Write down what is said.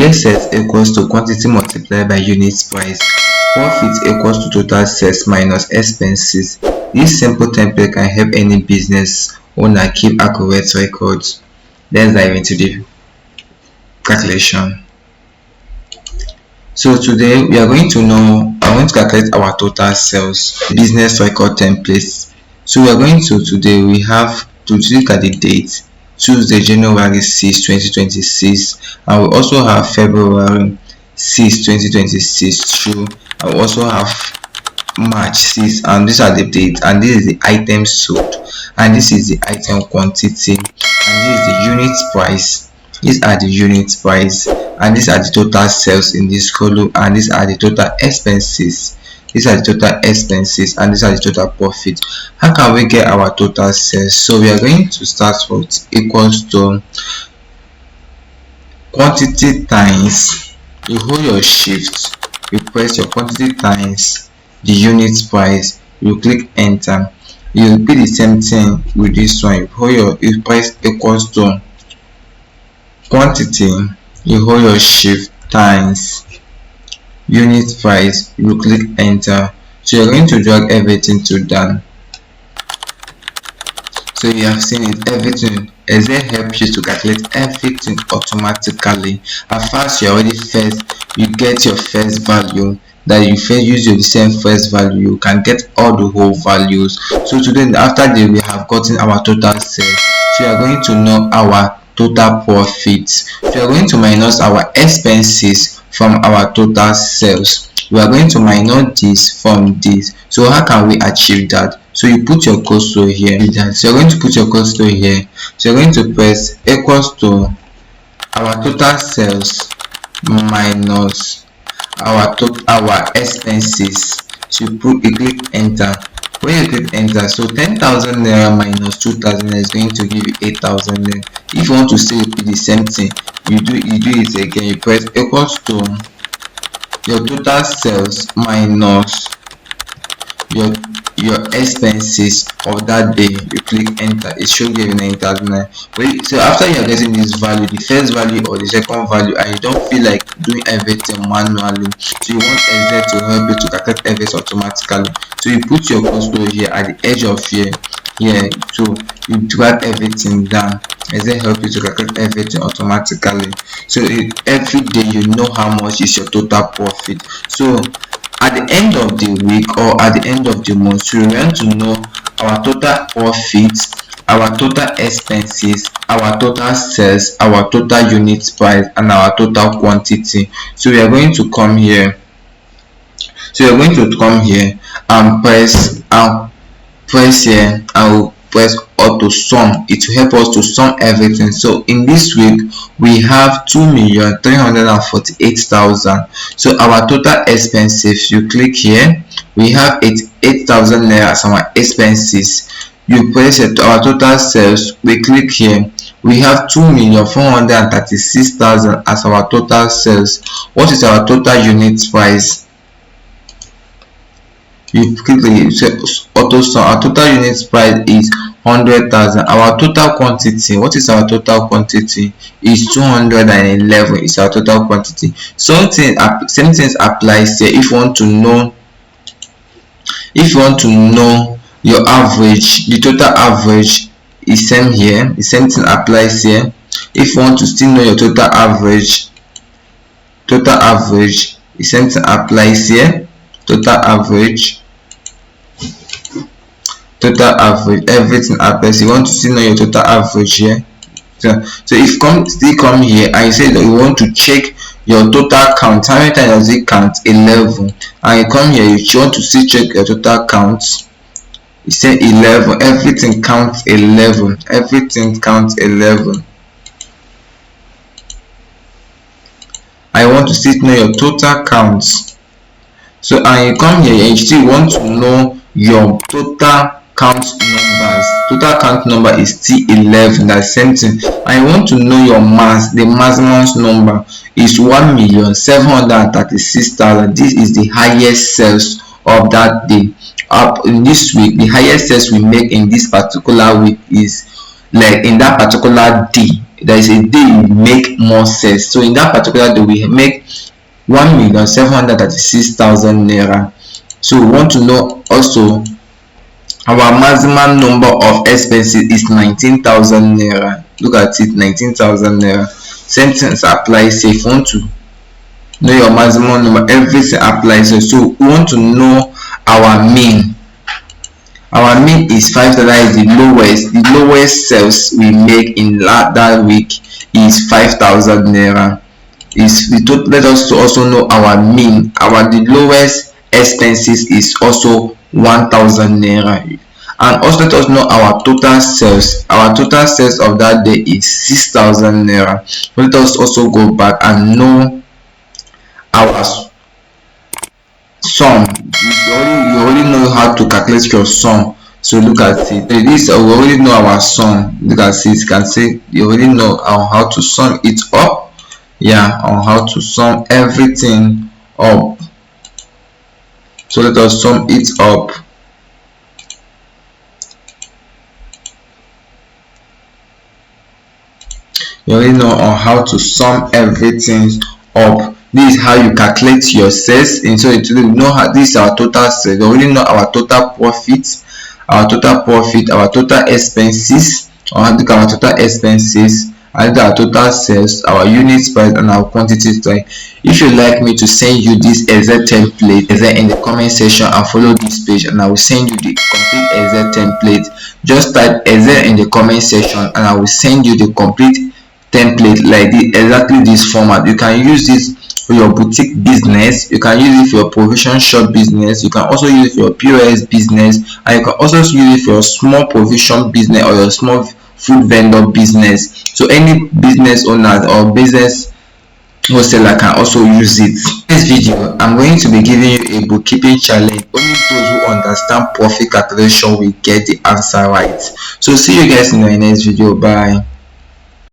Base sales equals to quantity multiplied by unit price. Profit equals to total sales minus expenses. This simple template can help any business owner keep accurate records. Let's dive into the calculation. So today we are going to calculate our total sales business record templates. So we are going to today we have to look at the date, Tuesday, January 6, 2026, and we also have February 6, 2026. So I also have March 6, and these are the dates, and this is the item sold, and this is the item quantity, and this is the unit price. These are the unit price, and these are the total sales in this column, and these are the total expenses. These are the total expenses, and these are the total profit. How can we get our total sales? So we are going to start with equals to quantity times, you hold your shift, you press your quantity times the unit price, you click enter. You repeat the same thing with this one. You press equals to quantity, you hold your shift times unit price, you click enter. So you're going to drag everything to done. So you have seen it, everything. Excel helps you to calculate everything automatically. At first you already you get your first value, that you first use the same first value, you can get all the whole values. So today, after we have gotten our total sales, so you are going to know our total profits. So you are going to minus our expenses from our total sales. We are going to minus this from this. So how can we achieve that? So you put your cursor here. So you're going to put your cursor here. So you're going to press equals to our total sales minus our expenses. So you click enter. When you click enter, so 10,000 naira minus 2,000 is going to give you 8,000 naira. If you want to still repeat the same thing, you do it again. You press equals to your total sales minus your expenses of that day. You click enter, it should give you 9,000 naira. So after you are getting this value, the first value or the second value, and you don't feel like doing everything manually, so you want Excel to help you to calculate everything automatically. So you put your cursor here at the edge of here, so you drag everything down. Excel help you to calculate everything automatically. So every day you know how much is your total profit. So at the end of the week or at the end of the month, so we want to know our total profits, our total expenses, our total sales, our total unit price, and our total quantity. So we are going to come here. So you're going to come here and press here, and we'll press auto sum. It will help us to sum everything. So in this week we have 2,348,000. So our total expenses, you click here, we have 8,000 naira as our expenses. You press it, our total sales, we click here, we have 2,436,000 as our total sales. What is our total unit price? You click the auto sum. Our total unit price is 100,000. Our total quantity, what is our total quantity? Is 211. Is our total quantity. Same things applies here. If you want to know your average, the total average is same here. The same thing applies here. If you want to still know your total average, the same thing applies here. Total average, everything applies. You want to still know your total average here. So if you come here and you say that you want to check your total count, how many times does it count? 11. And you come here, you want to see check your total count, you say 11. Everything counts 11. Everything counts 11. I want to still know your total counts. So and you come here and you still want to know your total count numbers. Total count number is still 11. That's same thing. I want to know your mass. The maximum number is 1,736,000. This is the highest sales of that day. Up in this week, the highest sales we make in this particular week is like in that particular day there is a day you make more sales. So in that particular day we make 1,736,000 naira. So we want to know also our maximum number of expenses is 19,000 naira. Look at it, 19,000 naira. Same things apply. Say if you want to know your maximum number, everything applies. So we want to know our mean. Our mean is 5,000 is the lowest. The lowest sales we make in that week is 5,000 naira. Let us also know our mean. The lowest expenses is also 1,000 naira. And also let us know our total sales. Our total sales of that day is 6,000 naira. Let us also go back and know our sum. You already know how to calculate your sum. So look at it. This we already know our sum. Look at it. You can say you already know how to sum it up. Yeah, on how to sum everything up. So let us sum it up. You already know on how to sum everything up. This is how you calculate your sales. And so you know how this is our total sales. You already know our total profit, our total expenses, or how to look at our total expenses, and our total sales, our unit price, and our quantity type. If you like me to send you this Excel template, in the comment section and follow this page, and I will send you the complete Excel template. Just type Excel in the comment section and I will send you the complete template like this, exactly this format. You can use this for your boutique business, you can use it for your provision shop business, you can also use it for your POS business, and you can also use it for your small provision business or your small food vendor business. So any business owner or business wholesaler can also use it. In this video I'm going to be giving you a bookkeeping challenge. Only those who understand profit calculation will get the answer right. So see you guys in the next video. Bye.